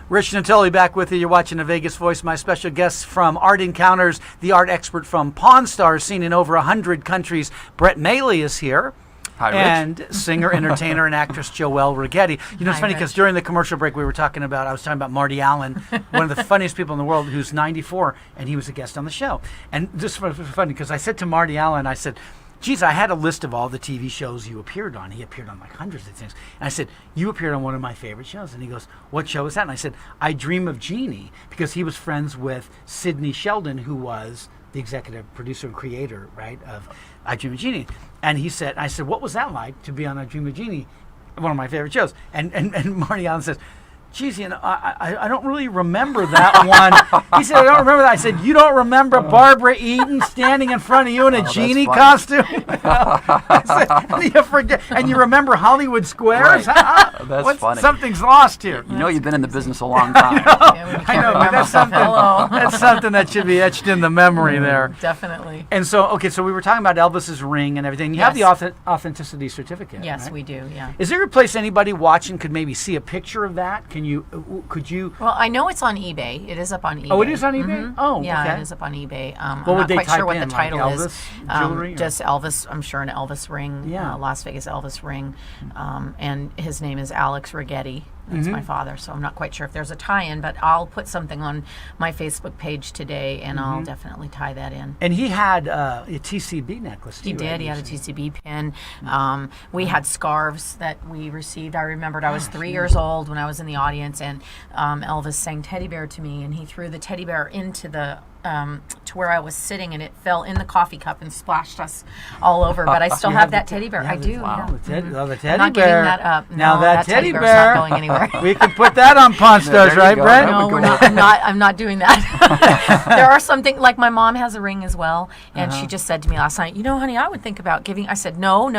Rich Natoli back with you. You're watching The Vegas Voice. My special guest from Art Encounters, the art expert from Pawn Stars, seen in over 100 countries. Brett Maly is here. Hi, Rich. And singer, entertainer, and actress Joelle Rigetti. You know, it's Hi, funny Rich. because during the commercial break I was talking about Marty Allen, one of the funniest people in the world, who's 94, and he was a guest on the show. And this was funny because I said to Marty Allen, I said, geez, I had a list of all the TV shows you appeared on. He appeared on like hundreds of things. And I said, you appeared on one of my favorite shows. And he goes, what show is that? And I said, I Dream of Jeannie, because he was friends with Sidney Sheldon, who was the executive producer and creator, right, of I Dream of Jeannie. And he said, I said, what was that like to be on I Dream of Jeannie, one of my favorite shows? And Marty Allen says, geez, you know, I don't really remember that one. He said, I don't remember that. I said, you don't remember Barbara Eden standing in front of you in a genie costume? I said, and you forget, and you remember Hollywood Squares? Right. That's funny. Something's lost here. You know, you've been in the business a long time. I know, but that's something that should be etched in the memory there. Definitely. And so, okay, so we were talking about Elvis's ring and everything. You have the authenticity certificate. Yes, right? we do. Yeah. Is there a place anybody watching could maybe see a picture of that? Could you? Well, I know it's on eBay. It is up on eBay. Oh, it is on eBay? Mhm. Oh, yeah, okay. it is up on eBay. What I'm would not they quite type sure what in, the like title Elvis is. jewelry, or? Just Elvis. I'm sure an Elvis ring. Yeah. Las Vegas Elvis ring. And his name is Alex Rigetti. That's my father. So I'm not quite sure if there's a tie-in, but I'll put something on my Facebook page today, and I'll definitely tie that in. And he had a TCB necklace, too. He did. Right? He had a TCB pin. We had scarves that we received. I remembered I was 3 years old when I was in the audience, and Elvis sang Teddy Bear to me, and he threw the teddy bear into the to where I was sitting, and it fell in the coffee cup and splashed us all over. But I still have that teddy bear. I do. Wow. Yeah. The teddy I'm not bear. giving that up. Now No, that teddy bear's bear. not going anywhere. We can put that on Pawn Stars, there you right, go. Brett? That No, would we're go not. I'm not doing that. There are some things, like my mom has a ring as well, and she just said to me last night, you know, honey, I would think about giving. I said, no.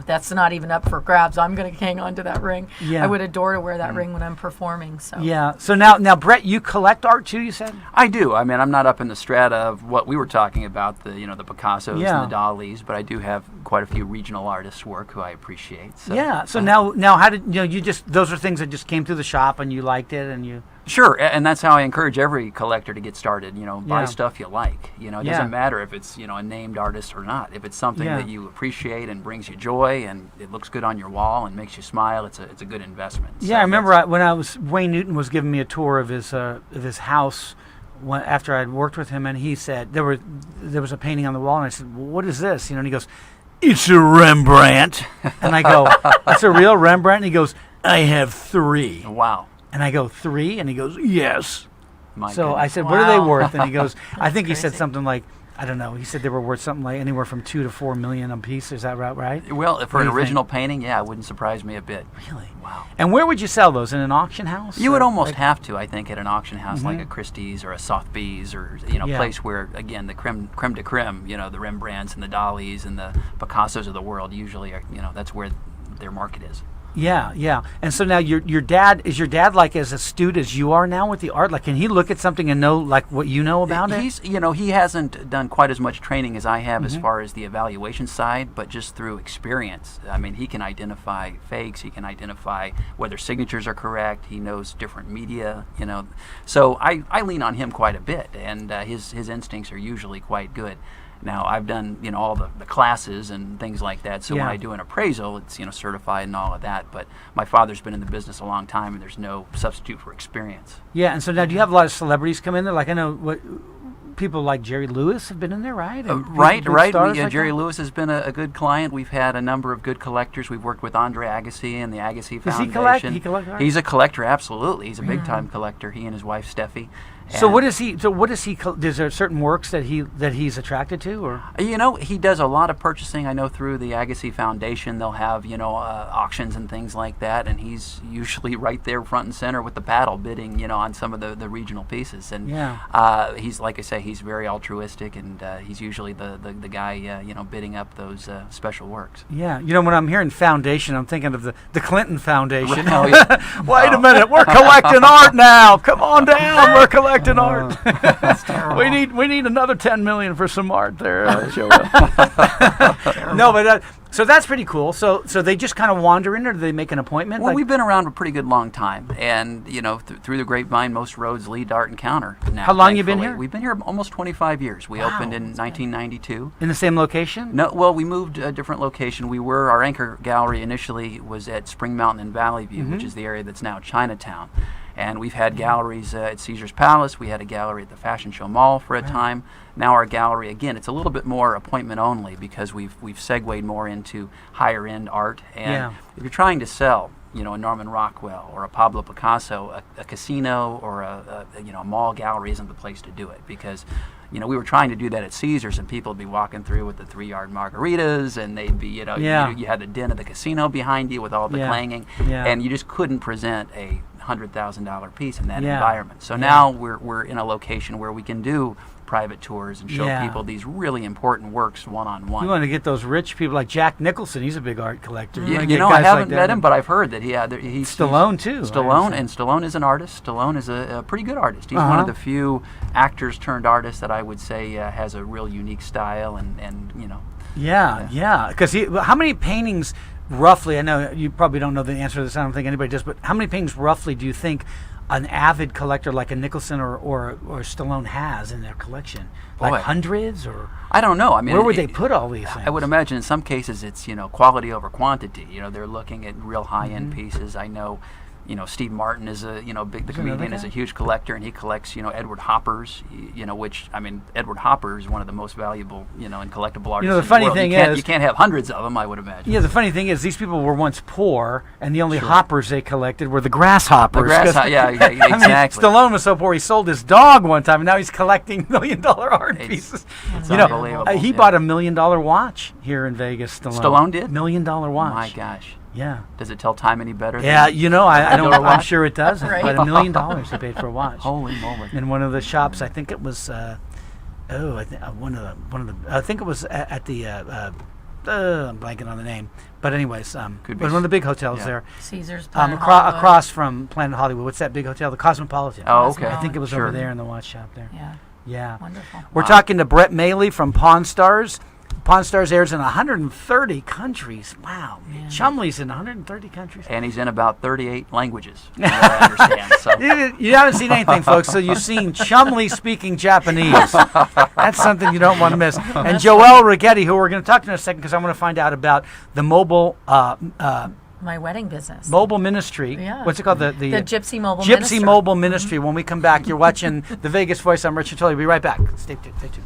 That's not even up for grabs. I'm going to hang on to that ring. Yeah. I would adore to wear that ring when I'm performing. So Yeah. So now, Brett, you collect art too, you said? I do. I mean, I'm not up in the strata of what we were talking about, the Picassos Yeah. and the Dalis, but I do have quite a few regional artists' work who I appreciate. So, Yeah. So now, how did you just? Those are things that just came through the shop and you liked it, and you. Sure, and that's how I encourage every collector to get started. Buy Yeah. stuff you like. It Yeah. doesn't matter if it's a named artist or not. If it's something Yeah. that you appreciate and brings you joy and it looks good on your wall and makes you smile, it's a good investment. Yeah, I remember when Wayne Newton was giving me a tour of his house after I'd worked with him, and he said there was a painting on the wall, and I said, well, what is this? And he goes, it's a Rembrandt. And I go, it's a real Rembrandt? And he goes, I have 3. Wow. And I go, 3? And he goes, yes. My So goodness. I said, what are they Wow. worth? And he goes, I think he said crazy. something like, I don't know. He said they were worth something like anywhere from $2 to $4 million a piece. Is that right? Well, for What an do you original painting, yeah, it wouldn't surprise me a bit. Really? Wow. And where would you sell those? In an auction house? You would Or, almost like- have to, I think, at an auction house like a Christie's or a Sotheby's or Yeah. place where, again, the creme de creme, the Rembrandts and the Dalis and the Picassos of the world usually are, that's where their market is. Yeah. And so now your dad, is your dad like as astute as you are now with the art? Like, can he look at something and know like what you know about it? He hasn't done quite as much training as I have as far as the evaluation side, but just through experience. I mean, he can identify fakes. He can identify whether signatures are correct. He knows different media, So I lean on him quite a bit, and his instincts are usually quite good. Now, I've done, all the classes and things like that, so when Yeah. I do an appraisal, it's, certified and all of that, but my father's been in the business a long time, and there's no substitute for experience. Yeah. And so now, do you have a lot of celebrities come in there? Like, I know people like Jerry Lewis have been in there, right? And Right. stars like Jerry that? Lewis has been a good client. We've had a number of good collectors. We've worked with Andre Agassi and the Agassi Does he Foundation. collect art? He's a collector, absolutely. He's a big-time collector, he and his wife, Steffi. So And- what is he? Is there certain works that he's attracted to, or? He does a lot of purchasing. I know through the Agassi Foundation, they'll have auctions and things like that, and he's usually right there front and center with the paddle bidding on some of the regional pieces. And Yeah. he's, like I say, he's very altruistic, and he's usually the guy bidding up those special works. Yeah. When I'm hearing foundation, I'm thinking of the Clinton Foundation. Oh, yeah. Wait a minute, we're collecting art now. Come on down, we're collecting collecting art. That's terrible. we need another 10 million for some art there, Joel. No, but so that's pretty cool. So they just kind of wander in, or do they make an appointment? Well, we've been around a pretty good long time, and through the grapevine, most roads lead to Art Encounter. Now, how long you been here? We've been here almost 25 years. We opened in 1992. In the same location? No, well, we moved a different location. Our anchor gallery initially was at Spring Mountain in Valley View, which is the area that's now Chinatown. And we've had galleries at Caesar's Palace. We had a gallery at the Fashion Show Mall for a time. Now our gallery, again, it's a little bit more appointment only because we've segued more into higher end art. And if you're trying to sell, a Norman Rockwell or a Pablo Picasso, a casino or a mall gallery isn't the place to do it, because we were trying to do that at Caesars, and people would be walking through with the 3-yard margaritas, and they'd be, you had the din of the casino behind you with all the clanging, and you just couldn't present a $100,000 piece in that environment. So now we're in a location where we can do private tours and show people these really important works one-on-one. You want to get those rich people like Jack Nicholson. He's a big art collector. I haven't met him, but I've heard that he's Stallone too. Stallone is an artist. Stallone is a pretty good artist. He's one of the few actors turned artists that I would say has a real unique style, and Because how many paintings roughly? I know you probably don't know the answer to this. I don't think anybody does. But how many paintings roughly do you think an avid collector like a Nicholson or Stallone has in their collection? Like hundreds, or I don't know. I mean, where would they put all these things? I would imagine in some cases it's quality over quantity. They're looking at real high end pieces. I know. Steve Martin is the comedian is a huge collector, and he collects, Edward Hoppers, which, Edward Hopper is one of the most valuable, and collectible artists. The funny thing is, you can't have hundreds of them, I would imagine. Yeah, the funny thing is, these people were once poor, and the only hoppers they collected were the grasshoppers. Exactly. Stallone was so poor, he sold his dog one time, and now he's collecting $1 million art pieces. It's unbelievable. He bought a $1 million watch here in Vegas. Stallone did? $1 million watch. My gosh. Yeah. Does it tell time any better? Yeah, I'm sure it doesn't. Right. But $1 million he paid for a watch. Holy moly! In one of the shops, I think it was. I think it was at the. I'm blanking on the name, but anyways, it was one of the big hotels there. Caesar's. Across from Planet Hollywood. What's that big hotel? The Cosmopolitan. Oh, okay. I think it was over there in the watch shop there. Yeah. Yeah. Wonderful. We're talking to Brett Maly from Pawn Stars. Pawn Stars airs in 130 countries. Wow. Man. Chumley's in 130 countries. And he's in about 38 languages, from what I understand. So. You haven't seen anything, folks, so you've seen Chumley speaking Japanese. That's something you don't want to miss. And Joelle Righetti, who we're going to talk to in a second, because I want to find out about the mobile... my wedding business. Mobile ministry. Yeah. What's it called? The Gypsy Mobile Ministry. Gypsy Mobile Ministry. When we come back, you're watching The Vegas Voice. I'm Richard Tully. We'll be right back. Stay tuned.